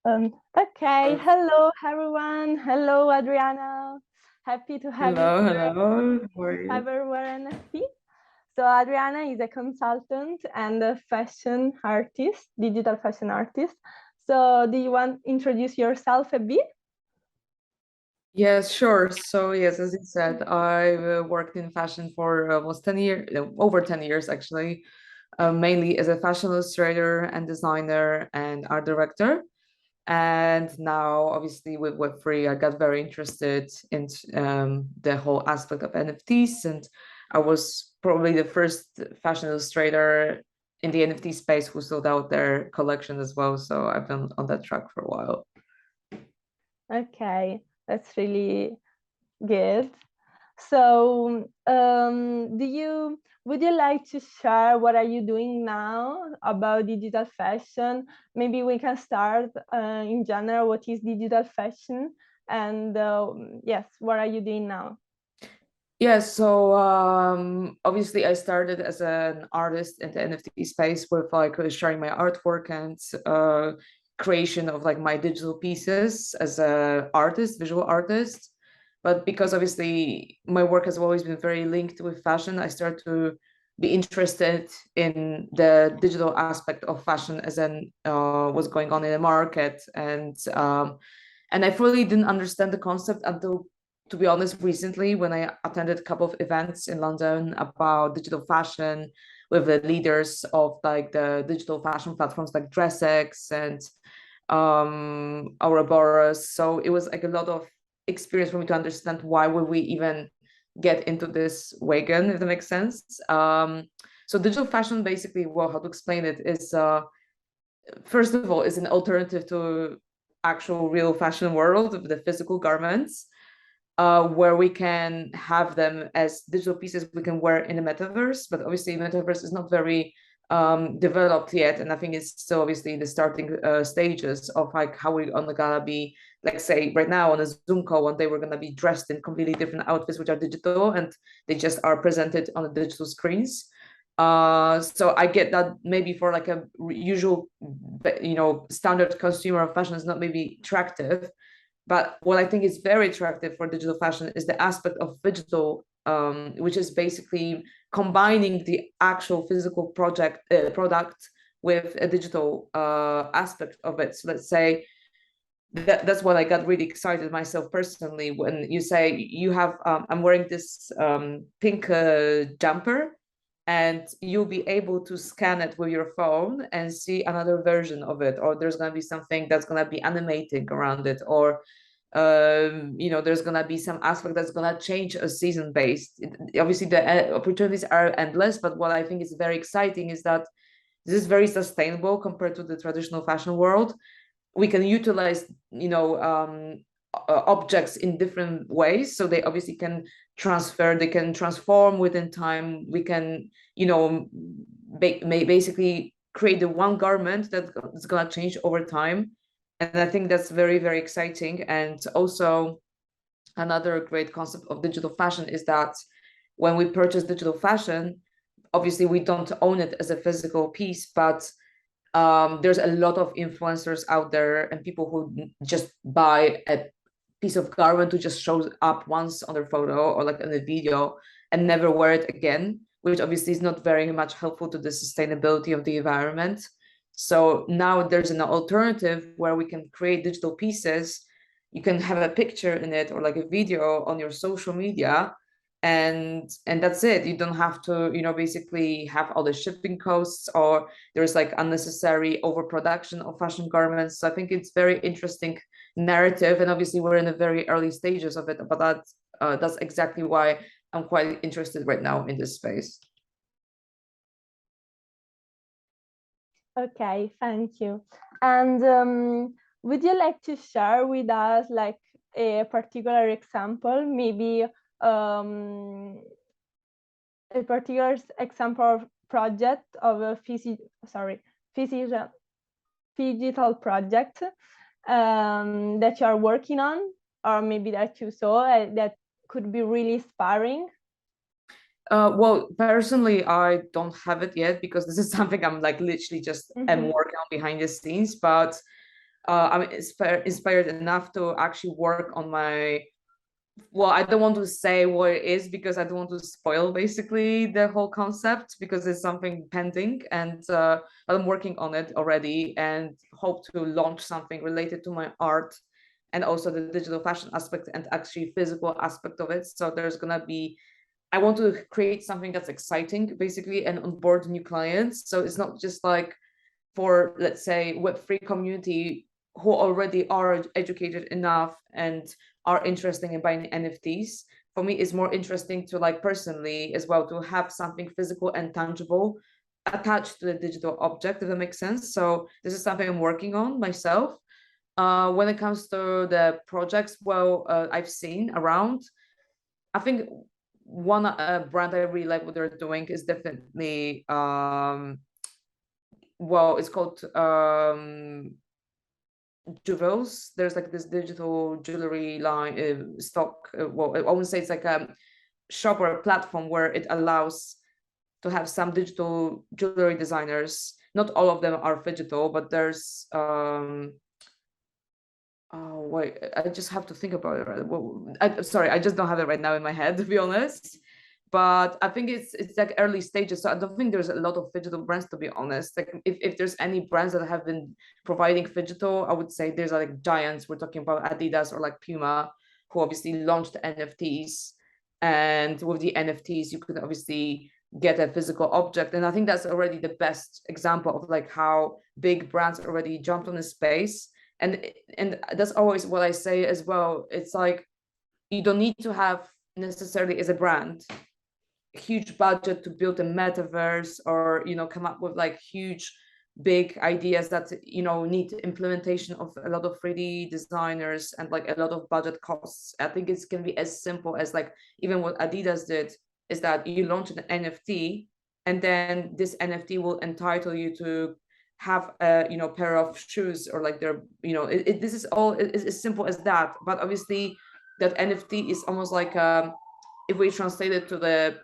Okay, hello everyone. Hello Adriana. Happy to have you Hello, here hello. How are in you? Cyberwear NFT. So Adriana is a consultant and a fashion artist, digital fashion artist. So do you want to introduce yourself a bit? Yes, sure. So yes, as you said, I've worked in fashion for almost 10 years, over 10 years actually, mainly as a fashion illustrator and designer and art director. And now, obviously, with Web3, I got very interested in the whole aspect of NFTs. And I was probably the first fashion illustrator in the NFT space who sold out their collection as well. So I've been on that track for a while. Okay, that's really good. So, would you like to share what are you doing now about digital fashion? Maybe we can start in general. What is digital fashion? And yes, what are you doing now? Yeah, so obviously I started as an artist in the NFT space with like sharing my artwork and creation of like my digital pieces as a artist, visual artist. But because obviously my work has always been very linked with fashion, I started to be interested in the digital aspect of fashion as in what's going on in the market. And I fully didn't understand the concept until, to be honest, recently when I attended a couple of events in London about digital fashion with the leaders of like the digital fashion platforms like DressX and Ouroboros. So it was like a lot of experience for me to understand why would we even get into this wagon, if that makes sense. So digital fashion basically, well, how to explain it is first of all, is an alternative to actual real fashion world of the physical garments, where we can have them as digital pieces we can wear in the metaverse. But obviously, metaverse is not very developed yet, and I think it's still obviously in the starting stages of like how we're gonna be. Like say right now on a Zoom call, one day we're gonna be dressed in completely different outfits which are digital, and they just are presented on the digital screens. So I get that maybe for like a usual, standard consumer of fashion is not maybe attractive, but what I think is very attractive for digital fashion is the aspect of digital, which is basically combining the actual physical product with a digital aspect of it. So let's say that's what I got really excited myself personally when you say you have I'm wearing this pink jumper, and you'll be able to scan it with your phone and see another version of it, or there's going to be something that's going to be animating around it, or there's going to be some aspect that's going to change a season based. Obviously the opportunities are endless, but what I think is very exciting is that this is very sustainable compared to the traditional fashion world. We can utilize objects in different ways, so they obviously can transfer, they can transform within time. We can basically create the one garment that's going to change over time, and I think that's very, very exciting. And also another great concept of digital fashion is that when we purchase digital fashion, obviously we don't own it as a physical piece, but there's a lot of influencers out there and people who just buy a piece of garment to just show up once on their photo or like in a video and never wear it again, which obviously is not very much helpful to the sustainability of the environment. So now there's an alternative where we can create digital pieces. You can have a picture in it or like a video on your social media, and that's it. You don't have to basically have all the shipping costs, or there's like unnecessary overproduction of fashion garments. So I think it's very interesting narrative, and obviously we're in the very early stages of it, but that's exactly why I'm quite interested right now in this space. Okay, thank you. And would you like to share with us like a particular example, maybe a particular example of project of a physical digital project that you are working on, or maybe that you saw that could be really inspiring? Well, personally, I don't have it yet because this is something I'm like literally just am working on behind the scenes. But I'm inspired enough to actually work on my, well, I don't want to say what it is because I don't want to spoil basically the whole concept, because it's something pending, and I'm working on it already and hope to launch something related to my art and also the digital fashion aspect and actually physical aspect of it. So there's gonna be, I want to create something that's exciting basically and onboard new clients. So it's not just like for, let's say, Web3 community who already are educated enough and are interested in buying NFTs. For me, it's more interesting to, like, personally as well, to have something physical and tangible attached to the digital object, if that makes sense. So this is something I'm working on myself. When it comes to the projects, well, I've seen around, I think one brand I really like what they're doing is definitely well, it's called Jewels. There's like this digital jewelry line stock. Well, I wouldn't say it's like a shop or a platform where it allows to have some digital jewelry designers. Not all of them are digital, but there's oh wait, I just have to think about it. Right? Well, sorry, I just don't have it right now in my head, to be honest. But I think it's like early stages, so I don't think there's a lot of digital brands, to be honest. Like if there's any brands that have been providing digital, I would say there's like giants. We're talking about Adidas or like Puma, who obviously launched NFTs, and with the NFTs you could obviously get a physical object, and I think that's already the best example of like how big brands already jumped on the space. And that's always what I say as well. It's like you don't need to have necessarily as a brand huge budget to build a metaverse, or come up with like huge big ideas that need implementation of a lot of 3D designers and like a lot of budget costs. I think it's going to be as simple as like even what Adidas did, is that you launch an NFT, and then this NFT will entitle you to have a pair of shoes, or like their this is all is as simple as that. But obviously that NFT is almost like if we translate it to the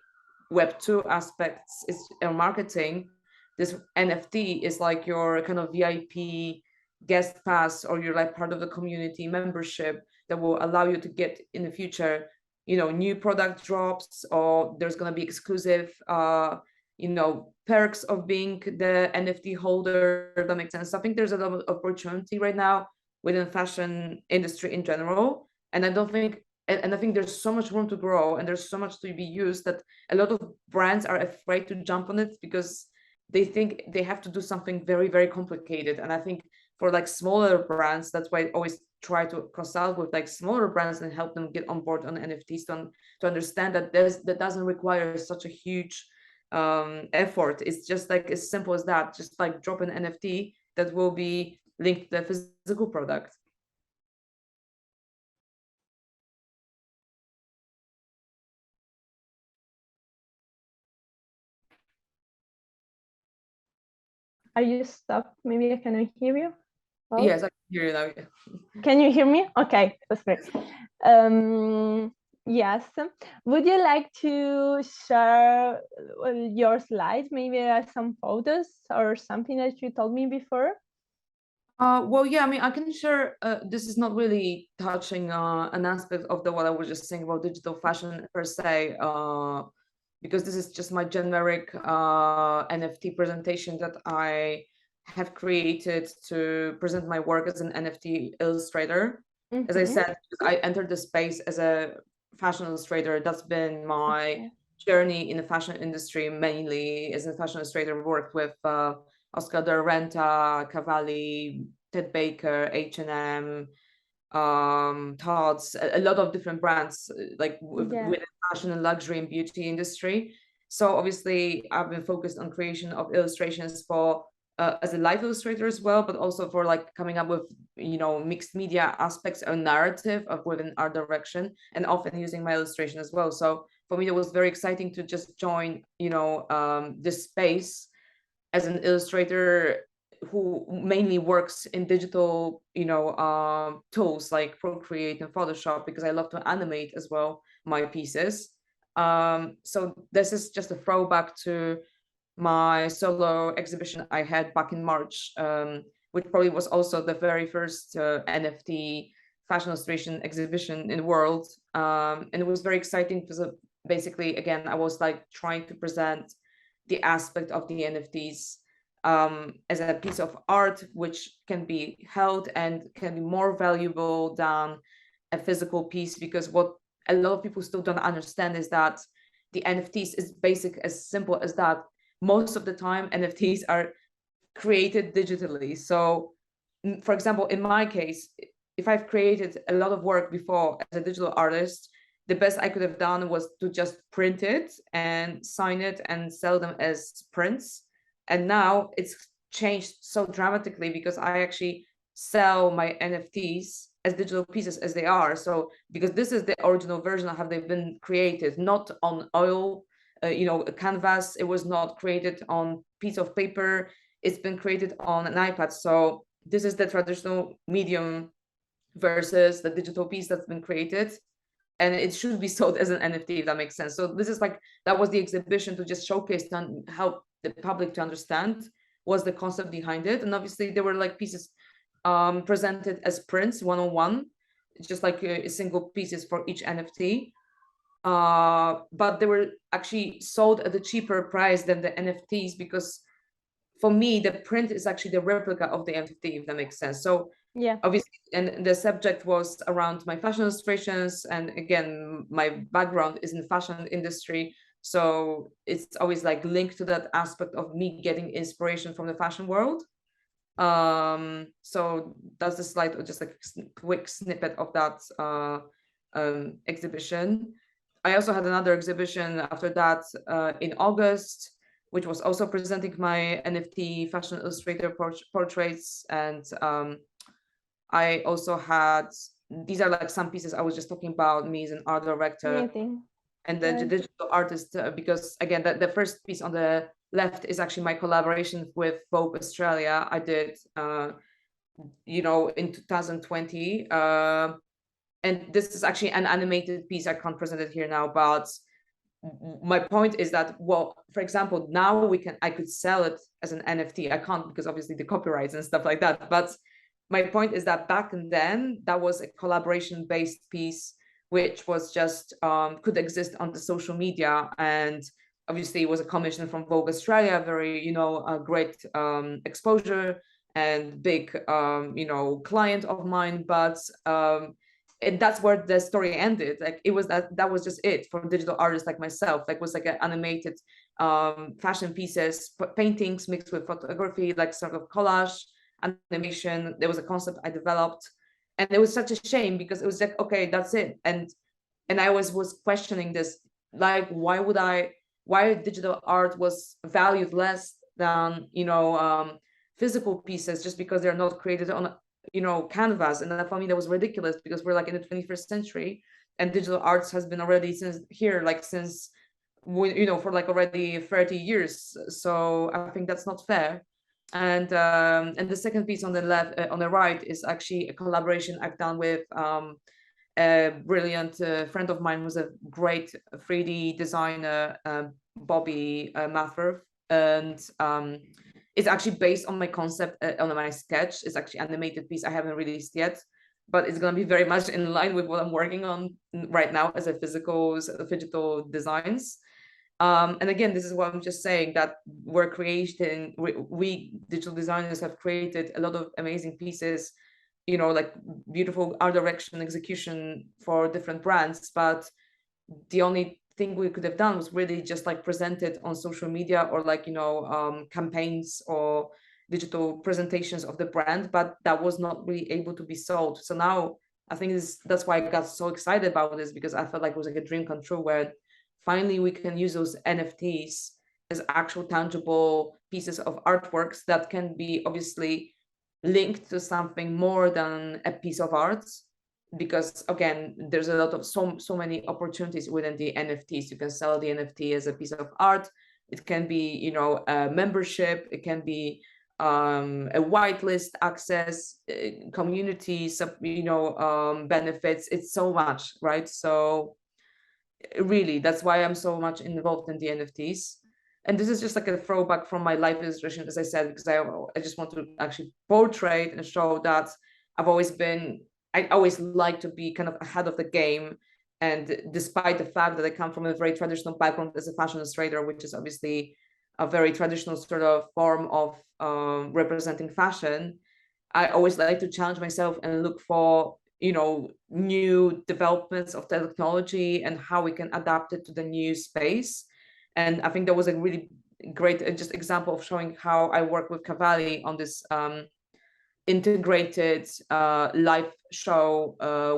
Web2 aspects, is marketing. This NFT is like your kind of VIP guest pass, or you're like part of the community membership that will allow you to get in the future new product drops, or there's going to be exclusive perks of being the NFT holder. That makes sense. So I think there's a lot of opportunity right now within fashion industry in general, and I don't think and I think there's so much room to grow, and there's so much to be used, that a lot of brands are afraid to jump on it because they think they have to do something very, very complicated. And I think for like smaller brands, that's why I always try to consult with like smaller brands and help them get on board on NFTs to understand that that doesn't require such a huge effort. It's just like as simple as that, just like drop an NFT that will be linked to the physical product. Are you stuck? Maybe I cannot hear you. Oh. Yes, I can hear you now. Can you hear me? Okay, that's great. Yes. Would you like to share your slides? Maybe some photos or something that you told me before? Well, yeah, I mean, I can share, this is not really touching an aspect of what I was just saying about digital fashion per se, because this is just my generic NFT presentation that I have created to present my work as an NFT illustrator. Mm-hmm. As I said, I entered the space as a fashion illustrator. That's been my journey in the fashion industry, mainly as a fashion illustrator. Worked with Oscar de la Renta, Cavalli, Ted Baker, H&M, Tod's, a lot of different brands, like within fashion and luxury and beauty industry. So obviously I've been focused on creation of illustrations for as a live illustrator as well, but also for like coming up with mixed media aspects or narrative of within art direction, and often using my illustration as well. So for me it was very exciting to just join this space as an illustrator who mainly works in digital tools like Procreate and Photoshop, because I love to animate as well my pieces. So this is just a throwback to my solo exhibition I had back in March which probably was also the very first NFT fashion illustration exhibition in the world. And it was very exciting because basically, again, I was like trying to present the aspect of the NFTs as a piece of art, which can be held and can be more valuable than a physical piece, because what a lot of people still don't understand is that the NFTs is basic, as simple as that. Most of the time, NFTs are created digitally. So, for example, in my case, if I've created a lot of work before as a digital artist, the best I could have done was to just print it and sign it and sell them as prints. And now it's changed so dramatically because I actually sell my NFTs as digital pieces as they are. So because this is the original version of how they've been created, not on oil, a canvas. It was not created on piece of paper. It's been created on an iPad. So this is the traditional medium versus the digital piece that's been created, and it should be sold as an NFT, if that makes sense. So this is like, that was the exhibition to just showcase and help the public to understand was the concept behind it. And obviously there were like pieces presented as prints one-on-one, just like single pieces for each NFT. But they were actually sold at a cheaper price than the NFTs, because for me, the print is actually the replica of the NFT, if that makes sense. So Yeah. obviously, and the subject was around my fashion illustrations. And again, my background is in the fashion industry. So it's always like linked to that aspect of me getting inspiration from the fashion world. So that's the slide, or just like a quick snippet of that exhibition. I also had another exhibition after that in August, which was also presenting my NFT fashion illustrator portraits. And I also had, these are like some pieces I was just talking about, me as an art director. Amazing. And the Right. digital artist, because again, the first piece on the left is actually my collaboration with Vogue Australia. I did, in 2020. And this is actually an animated piece. I can't present it here now, but my point is that, well, for example, now I could sell it as an NFT. I can't, because obviously the copyrights and stuff like that. But my point is that back then, that was a collaboration-based piece, which was just could exist on the social media. And obviously it was a commission from Vogue Australia, very, a great exposure and big, client of mine. But and that's where the story ended. Like, it was that was just it for digital artists like myself. Like, it was like an animated fashion pieces, paintings mixed with photography, like sort of collage animation. There was a concept I developed, and it was such a shame because it was like, okay, that's it. And I was questioning this, like, why digital art was valued less than physical pieces, just because they're not created on canvas. And that, for me, that was ridiculous, because we're like in the 21st century, and digital arts has been already since for like already 30 years. So I think that's not fair. And the second piece on the left, on the right, is actually a collaboration I've done with a brilliant friend of mine, who's a great 3D designer, Bobby Mather. And it's actually based on my concept, on my sketch. It's actually an animated piece I haven't released yet, but it's going to be very much in line with what I'm working on right now as a digital designs. And again, this is what I'm just saying, that we digital designers have created a lot of amazing pieces, like beautiful art direction execution for different brands. But the only thing we could have done was really just like present it on social media, or like, campaigns or digital presentations of the brand, but that was not really able to be sold. So now I think that's why I got so excited about this, because I felt like it was like a dream come true, where finally we can use those NFTs as actual tangible pieces of artworks that can be obviously linked to something more than a piece of art. Because again, there's a lot of so many opportunities within the NFTs. You can sell the NFT as a piece of art. It can be, a membership. It can be a whitelist access, community, benefits. It's so much, right? So really, that's why I'm so much involved in the NFTs. and this is just like a throwback from my life illustration, as I said, because I just want to actually portray and show that I always like to be kind of ahead of the game. And despite the fact that I come from a very traditional background as a fashion illustrator, which is obviously a very traditional sort of form of representing fashion, I always like to challenge myself and look for, new developments of technology and how we can adapt it to the new space. And I think that was a really great just example of showing how I work with Cavalli on this integrated live show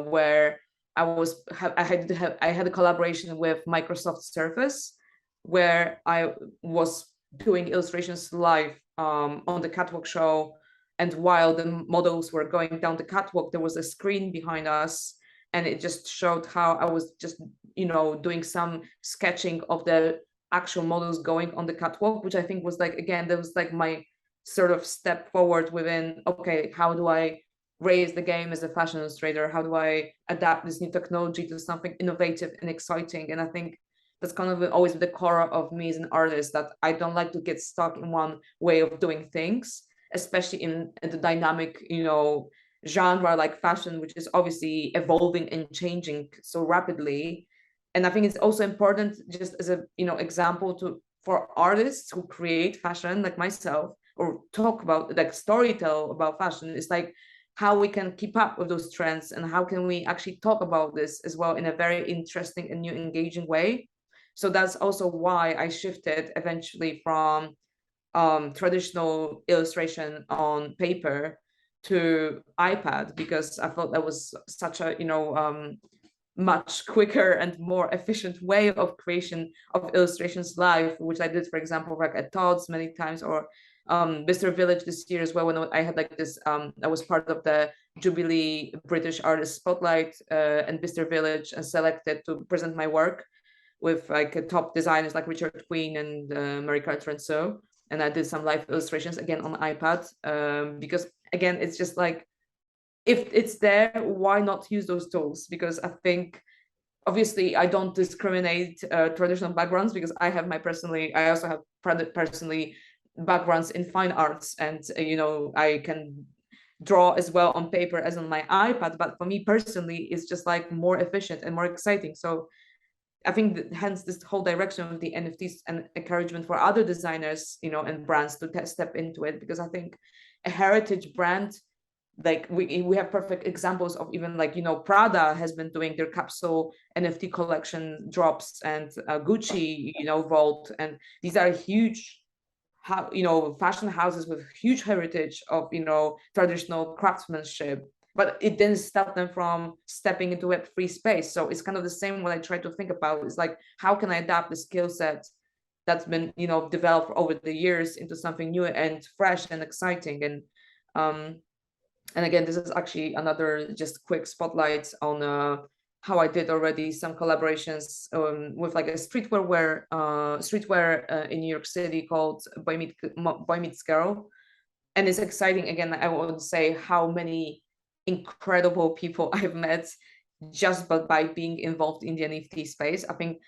where I had a collaboration with Microsoft Surface, where I was doing illustrations live on the catwalk show. And while the models were going down the catwalk, there was a screen behind us, and it just showed how I was just, doing some sketching of the actual models going on the catwalk, which I think was like, again, that was like my sort of step forward within, okay, how do I raise the game as a fashion illustrator? How do I adapt this new technology to something innovative and exciting? And I think that's kind of always the core of me as an artist, that I don't like to get stuck in one way of doing things, especially in the dynamic, genre like fashion, which is obviously evolving and changing so rapidly. And I think it's also important, just as a example, for artists who create fashion like myself, or talk about, like, storytell about fashion, is like how we can keep up with those trends, and how can we actually talk about this as well in a very interesting and new engaging way. So that's also why I shifted eventually from traditional illustration on paper to iPad, because I thought that was such a much quicker and more efficient way of creation of illustrations live, which I did, for example, like at Todd's many times, or Bicester Village this year as well, when I had like this, I was part of the Jubilee British Artist Spotlight and Bicester Village, and selected to present my work with like top designers like Richard Queen and Mary Carter and so. And I did some live illustrations again on iPad, because again, it's just like, if it's there, why not use those tools? Because I think, obviously, I don't discriminate traditional backgrounds, because I also have personally backgrounds in fine arts, and I can draw as well on paper as on my iPad. But for me personally, it's just like more efficient and more exciting. So I think that, hence this whole direction of the NFTs and encouragement for other designers, and brands to step into it, because I think a heritage brand, like we have perfect examples of, even like Prada has been doing their capsule NFT collection drops, and Gucci Vault, and these are huge fashion houses with huge heritage of traditional craftsmanship, but it didn't stop them from stepping into Web3 space. So it's kind of the same when I try to think about, it's like, how can I adapt the skill set that's been developed over the years into something new and fresh and exciting. And again, this is actually another just quick spotlight on how I did already some collaborations with like a streetwear in New York City called Boy Meets Girl. And it's exciting. Again, I would say how many incredible people I've met just by being involved in the NFT space. I think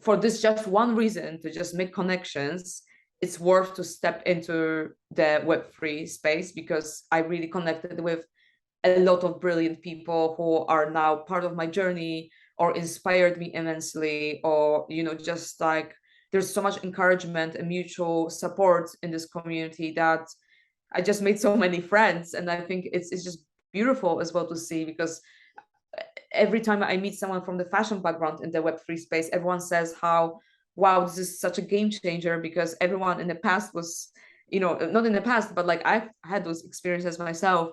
for this just one reason, to just make connections, it's worth to step into the Web3 space, because I really connected with a lot of brilliant people who are now part of my journey, or inspired me immensely, or just like, there's so much encouragement and mutual support in this community that I just made so many friends. And I think it's just beautiful as well to see, because every time I meet someone from the fashion background in the Web3 space, everyone says how, wow, this is such a game changer, because everyone in the past was, not in the past, but like I've had those experiences myself,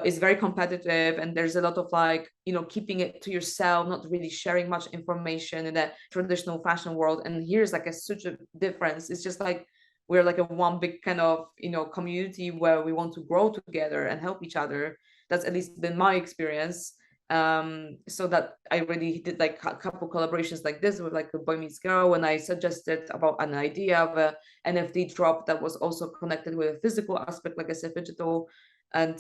is very competitive, and there's a lot of like, keeping it to yourself, not really sharing much information in the traditional fashion world. And here's like such a difference. It's just like, we're like a one big kind of, community where we want to grow together and help each other. That's at least been my experience. So that I really did like a couple collaborations like this with like a Boy Meets Girl, when I suggested about an idea of a NFT drop that was also connected with a physical aspect, like I said, digital. And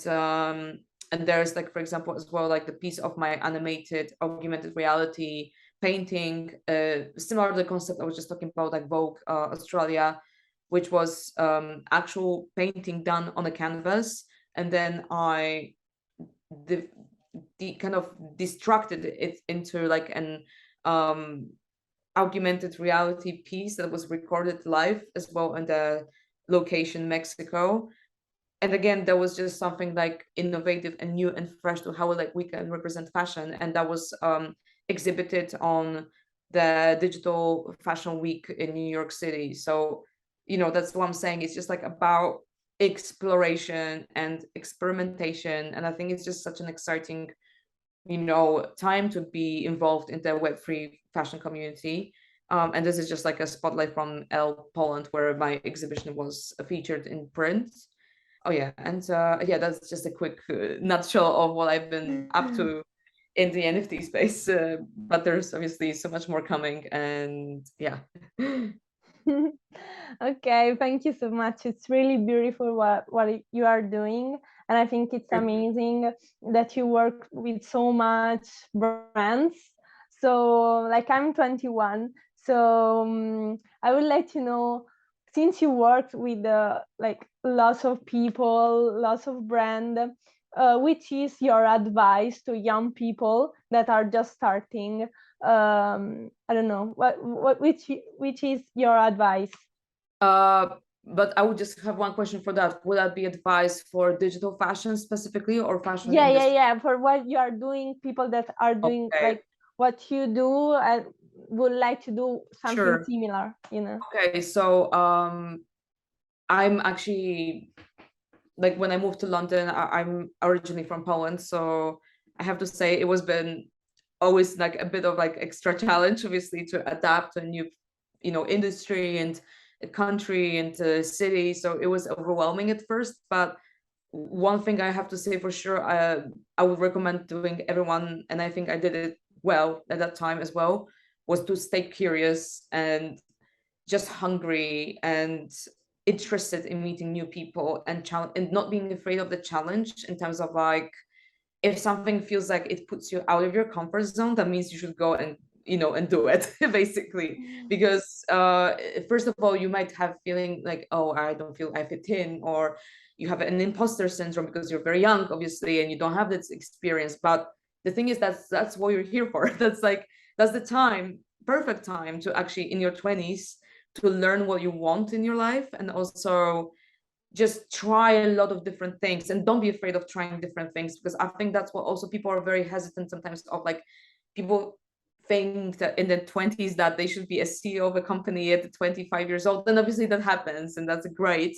there's like, for example, as well, like the piece of my animated augmented reality painting, similar to the concept I was just talking about, like Vogue Australia, which was actual painting done on a canvas, and then I kind of distracted it into like an augmented reality piece that was recorded live as well in the location Mexico. And again, that was just something like innovative and new and fresh to how like we can represent fashion, and that was exhibited on the Digital Fashion Week in New York City. So that's what I'm saying. It's just like about exploration and experimentation, and I think it's just such an exciting time to be involved in the Web3 fashion community. And this is just like a spotlight from Poland, where my exhibition was featured in print. Oh yeah, and yeah, that's just a quick nutshell of what I've been up to in the NFT space. But there's obviously so much more coming, and yeah. Okay, thank you so much. It's really beautiful what you are doing, and I think it's amazing that you work with so much brands. So like, I'm 21, so I would like to know, since you worked with like lots of people, lots of brand, which is your advice to young people that are just starting? I don't know, which is your advice? But I would just have one question for that. Would that be advice for digital fashion specifically, or fashion Yeah, industry? yeah, for what you are doing, people that are doing like what you do and would like to do something similar, Okay, so I'm actually, like, when I moved to London, I'm originally from Poland, so I have to say it was been always like a bit of like extra challenge, obviously, to adapt to a new industry and a country and a city. So it was overwhelming at first, but one thing I have to say for sure, I would recommend doing everyone, and I think I did it well at that time as well, was to stay curious and just hungry and interested in meeting new people and not being afraid of the challenge, in terms of like, if something feels like it puts you out of your comfort zone, that means you should go and and do it basically. Because first of all, you might have feeling like, oh, I don't feel I fit in, or you have an imposter syndrome because you're very young, obviously, and you don't have this experience. But the thing is, that's what you're here for. That's the perfect time to actually, in your 20s, to learn what you want in your life, and also just try a lot of different things, and don't be afraid of trying different things, because I think that's what also people are very hesitant sometimes of. Like, people think that in the 20s that they should be a CEO of a company at 25 years old, and obviously that happens, and that's great.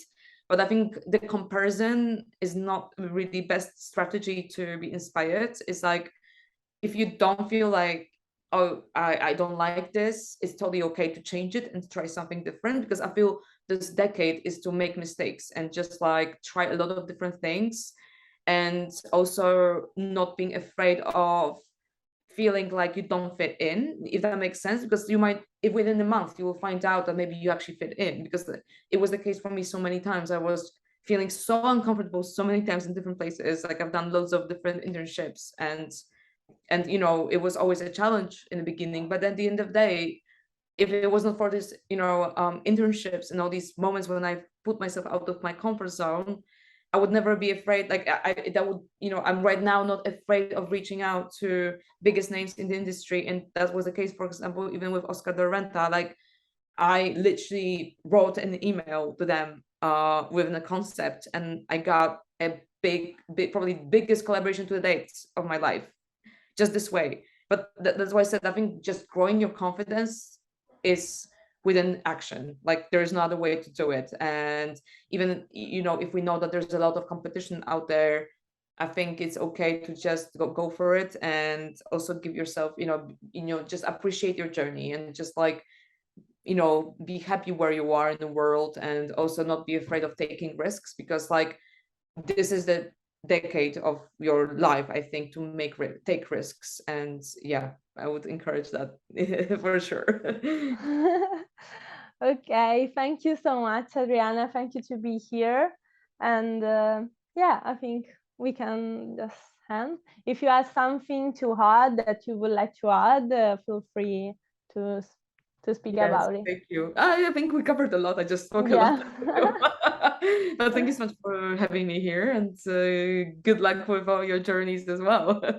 But I think the comparison is not really best strategy to be inspired. It's like, if you don't feel like, oh, I don't like this, it's totally okay to change it and to try something different. Because I feel this decade is to make mistakes and just like try a lot of different things, and also not being afraid of feeling like you don't fit in, if that makes sense. Because you might, if within a month you will find out that maybe you actually fit in, because it was the case for me so many times. I was feeling so uncomfortable so many times in different places. Like, I've done loads of different internships, and it was always a challenge in the beginning. But at the end of the day, if it wasn't for this internships and all these moments when I put myself out of my comfort zone, I would never be afraid. Like, that would, I'm right now not afraid of reaching out to biggest names in the industry. And that was the case, for example, even with Oscar de Renta. Like, I literally wrote an email to them with a concept, and I got a big, probably biggest collaboration to the date of my life, just this way. But that's why I said, I think just growing your confidence is within action. Like, there's no other way to do it. And even, if we know that there's a lot of competition out there, I think it's okay to just go for it, and also give yourself, just appreciate your journey, and just like, be happy where you are in the world, and also not be afraid of taking risks. Because like, this is the decade of your life, I think, to take risks. And yeah, I would encourage that for sure. Okay, thank you so much, Adriana. Thank you to be here. And yeah, I think we can just hand. If you have something to add that you would like to add, feel free to speak about it. Thank you. I think we covered a lot. I just spoke a Yeah. lot. But thank you so much for having me here, and good luck with all your journeys as well.